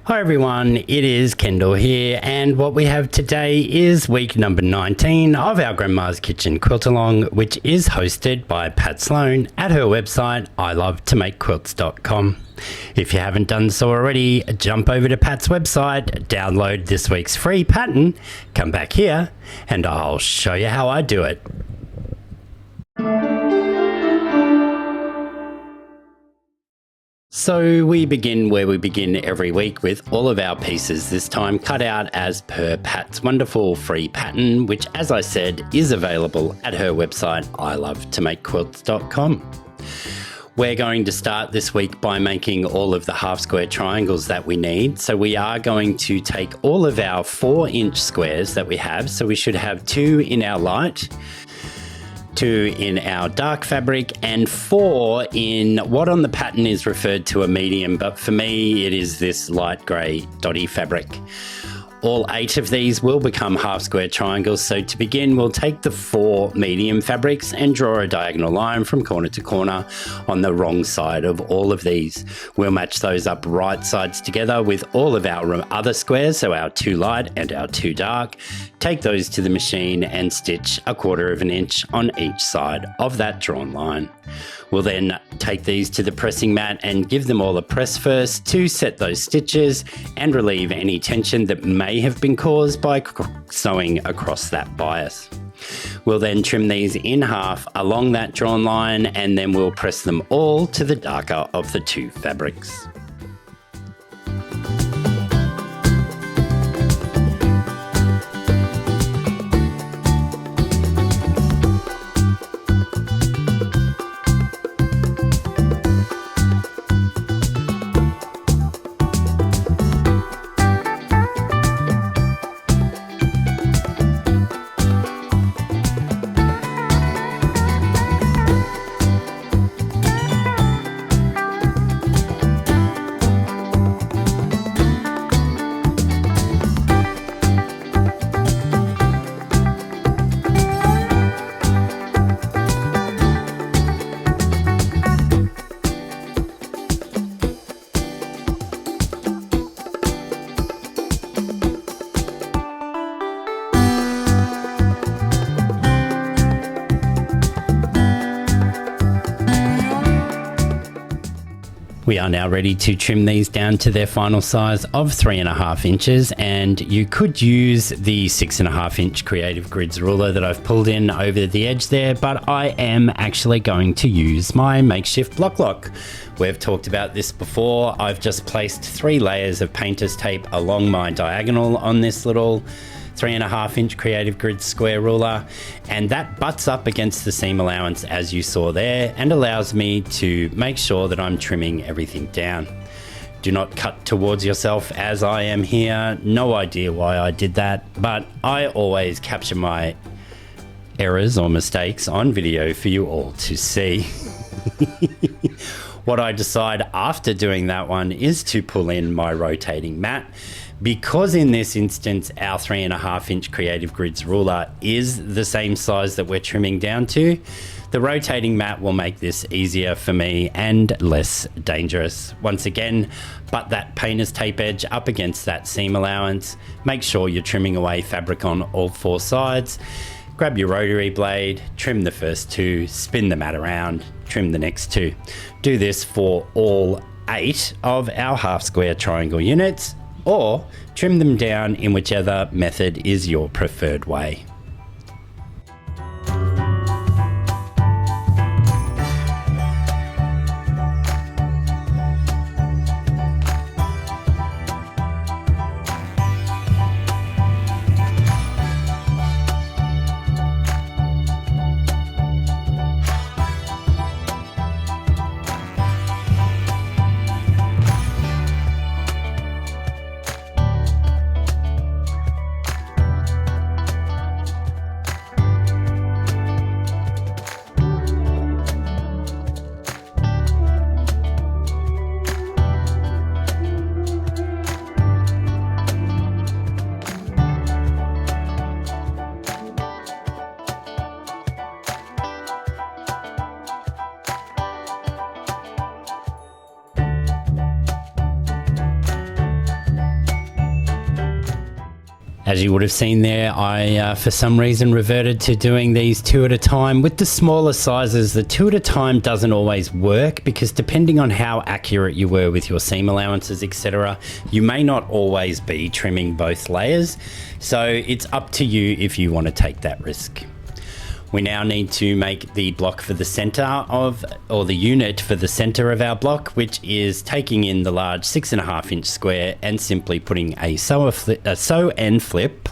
Hi everyone, it is Kendall here, and what we have today is week number 19 of our Grandma's Kitchen Quilt-along, which is hosted by Pat Sloan at her website ilovetomakequilts.com. If you haven't done so already, jump over to Pat's website, download this week's free pattern, come back here, and I'll show you how I do it. So we begin where we begin every week, with all of our pieces this time cut out as per Pat's wonderful free pattern, which, as I said, is available at her website ilovetomakequilts.com. We're going to start this week by making all of the half square triangles that we need. So we are going to take all of our 4-inch squares that we have. So we should have 2 in our light, 2 in our dark fabric, and 4 in what on the pattern is referred to a medium, but for me it is this light grey dotty fabric. All 8 of these will become half square triangles. So to begin, we'll take the 4 medium fabrics and draw a diagonal line from corner to corner on the wrong side of all of these. We'll match those up right sides together with all of our other squares, so our 2 light and our 2 dark. Take those to the machine and stitch 1/4 inch on each side of that drawn line. We'll then take these to the pressing mat and give them all a press first to set those stitches and relieve any tension that may have been caused by sewing across that bias. We'll then trim these in half along that drawn line, and then we'll press them all to the darker of the 2 fabrics. We are now ready to trim these down to their final size of 3.5 inches, and you could use the 6.5 inch Creative Grids ruler that I've pulled in over the edge there, but I am actually going to use my makeshift block lock. We've talked about this before. I've just placed 3 layers of painter's tape along my diagonal on this little 3.5 inch Creative Grids square ruler, and that butts up against the seam allowance as you saw there and allows me to make sure that I'm trimming everything down. Do not cut towards yourself as I am here. No idea why I did that, but I always capture my errors or mistakes on video for you all to see. What I decide after doing that one is to pull in my rotating mat. Because in this instance, our 3.5 inch Creative Grids ruler is the same size that we're trimming down to, the rotating mat will make this easier for me and less dangerous. Once again, butt that painter's tape edge up against that seam allowance. Make sure you're trimming away fabric on all 4 sides. Grab your rotary blade, trim the first 2, spin the mat around, trim the next 2. Do this for all 8 of our half square triangle units, or trim them down in whichever method is your preferred way. As you would have seen there, I, for some reason, reverted to doing these 2 at a time. With the smaller sizes, the 2 at a time doesn't always work because depending on how accurate you were with your seam allowances, etc., you may not always be trimming both layers. So it's up to you if you want to take that risk. We now need to make the block for the center of, or the unit for the center of our block, which is taking in the large 6.5 inch square and simply putting a sew and flip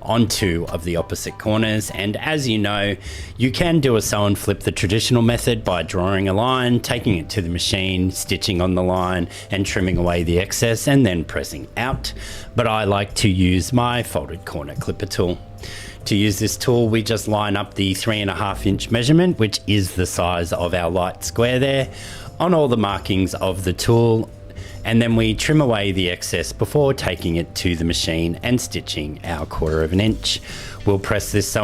on 2 of the opposite corners. And as you know, you can do a sew and flip the traditional method by drawing a line, taking it to the machine, stitching on the line and trimming away the excess and then pressing out. But I like to use my folded corner clipper tool. To use this tool, we just line up the 3.5 inch measurement, which is the size of our light square there, on all the markings of the tool, and then we trim away the excess before taking it to the machine and stitching our 1/4 inch. We'll press this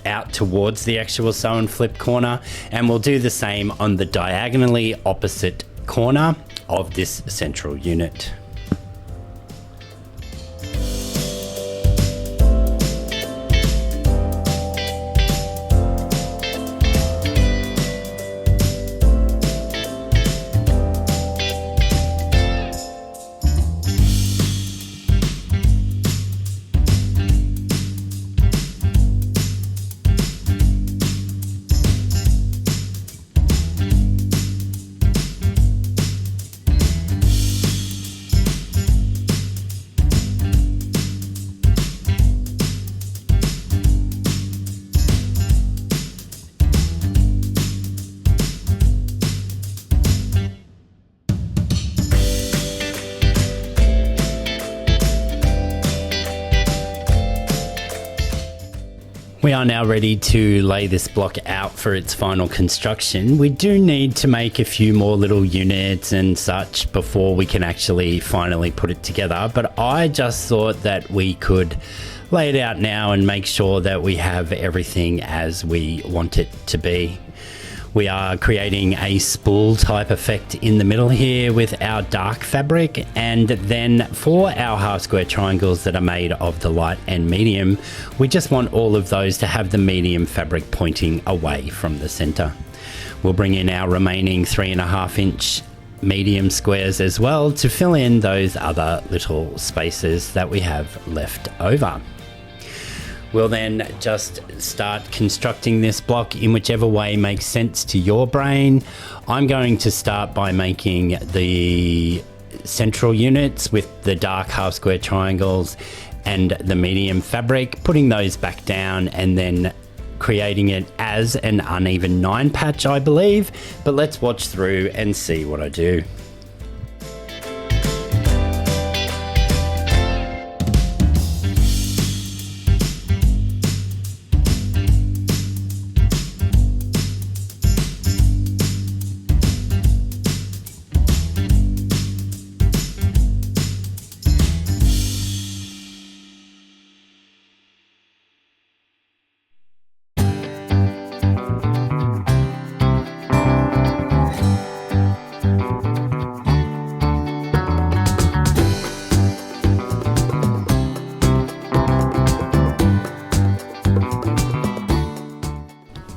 out towards the actual sew and flip corner, and we'll do the same on the diagonally opposite corner of this central unit. We are now ready to lay this block out for its final construction. We do need to make a few more little units and such before we can actually finally put it together, but I just thought that we could lay it out now and make sure that we have everything as we want it to be. We are creating a spool type effect in the middle here with our dark fabric, and then for our half square triangles that are made of the light and medium, we just want all of those to have the medium fabric pointing away from the center. We'll bring in our remaining 3.5 inch medium squares as well to fill in those other little spaces that we have left over. We'll then just start constructing this block in whichever way makes sense to your brain. I'm going to start by making the central units with the dark half square triangles and the medium fabric, putting those back down and then creating it as an uneven 9 patch, I believe. But let's watch through and see what I do.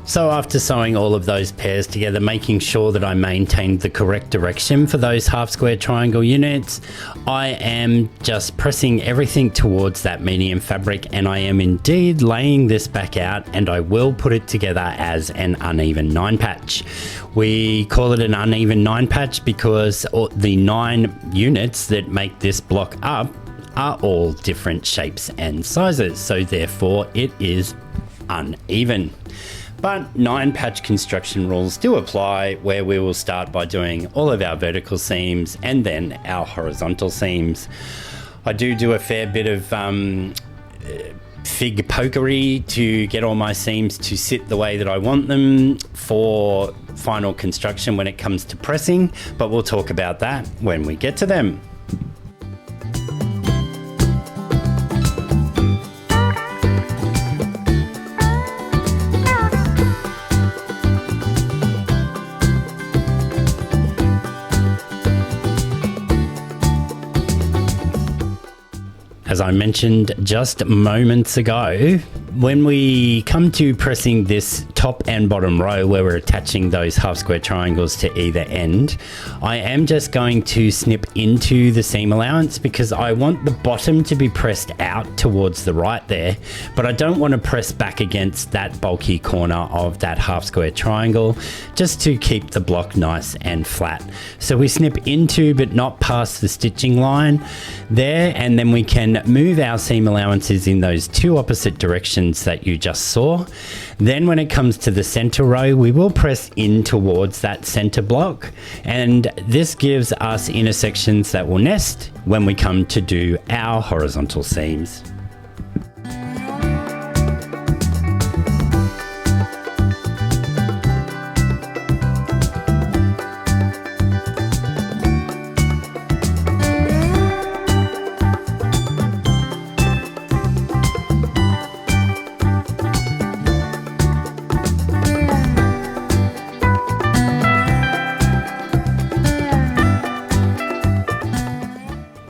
So after sewing all of those pairs together, making sure that I maintained the correct direction for those half square triangle units, I am just pressing everything towards that medium fabric, and I am indeed laying this back out, and I will put it together as an uneven 9 patch. We call it an uneven 9 patch because the 9 units that make this block up are all different shapes and sizes, so therefore it is uneven. But 9 patch construction rules do apply, where we will start by doing all of our vertical seams and then our horizontal seams. I do a fair bit of fig pokery to get all my seams to sit the way that I want them for final construction when it comes to pressing, but we'll talk about that when we get to them. As I mentioned just moments ago, when we come to pressing this top and bottom row where we're attaching those half square triangles to either end, I am just going to snip into the seam allowance because I want the bottom to be pressed out towards the right there, but I don't want to press back against that bulky corner of that half square triangle, just to keep the block nice and flat. So we snip into but not past the stitching line there, and then we can move our seam allowances in those two opposite directions that you just saw. Then when it comes to the center row, we will press in towards that center block, and this gives us intersections that will nest when we come to do our horizontal seams.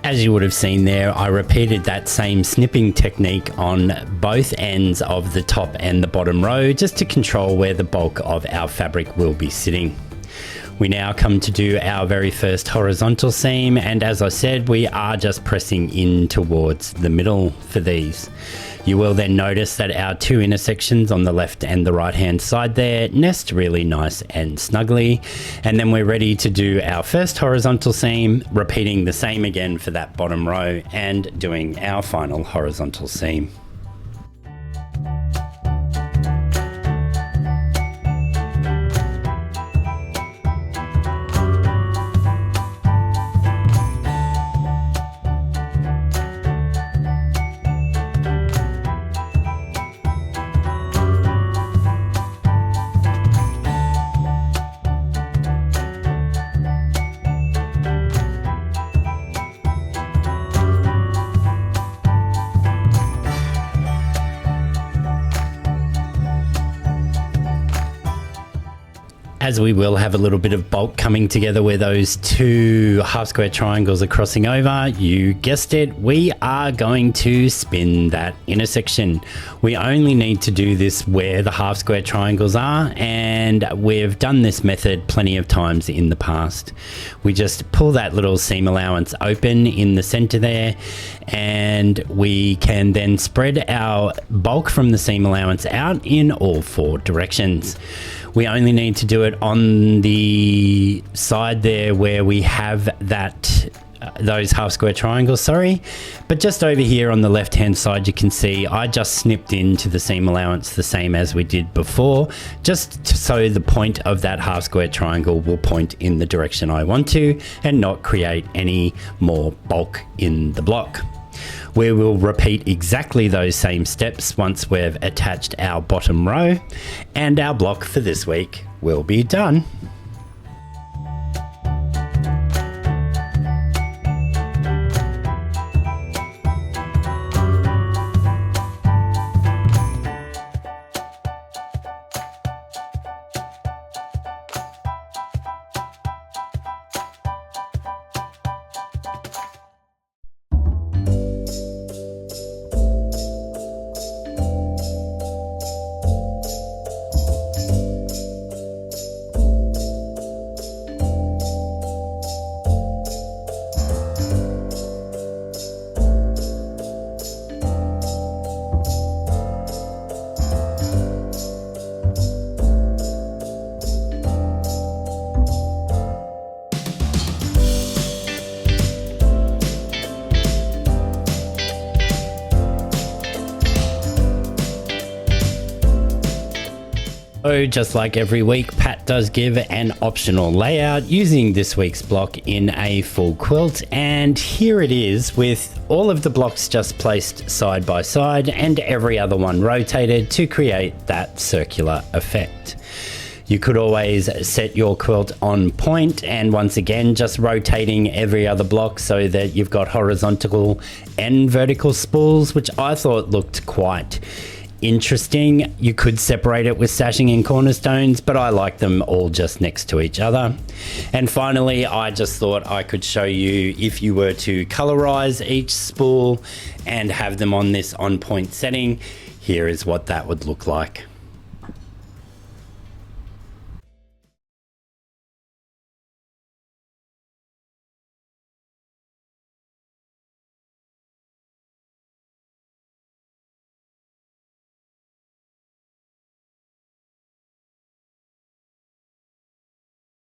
As you would have seen there, I repeated that same snipping technique on both ends of the top and the bottom row just to control where the bulk of our fabric will be sitting. We now come to do our very first horizontal seam, and as I said, we are just pressing in towards the middle for these. You will then notice that our two intersections on the left and the right hand side there nest really nice and snugly, and then we're ready to do our first horizontal seam, repeating the same again for that bottom row and doing our final horizontal seam. As we will have a little bit of bulk coming together where those two half square triangles are crossing over, you guessed it, we are going to spin that intersection. We only need to do this where the half square triangles are, and we've done this method plenty of times in the past. We just pull that little seam allowance open in the center there, and we can then spread our bulk from the seam allowance out in all four directions. We only need to do it on the side there where we have that those half square triangles, but just over here on the left hand side you can see I just snipped into the seam allowance the same as we did before, just so the point of that half square triangle will point in the direction I want to and not create any more bulk in the block. We will repeat exactly those same steps once we've attached our bottom row, and our block for this week will be done. So just like every week, Pat does give an optional layout using this week's block in a full quilt, and here it is with all of the blocks just placed side by side and every other one rotated to create that circular effect. You could always set your quilt on point, and once again just rotating every other block so that you've got horizontal and vertical spools, which I thought looked quite interesting. You could separate it with sashing and cornerstones, but I like them all just next to each other. And finally, I just thought I could show you if you were to colorize each spool and have them on this on point setting, here is what that would look like.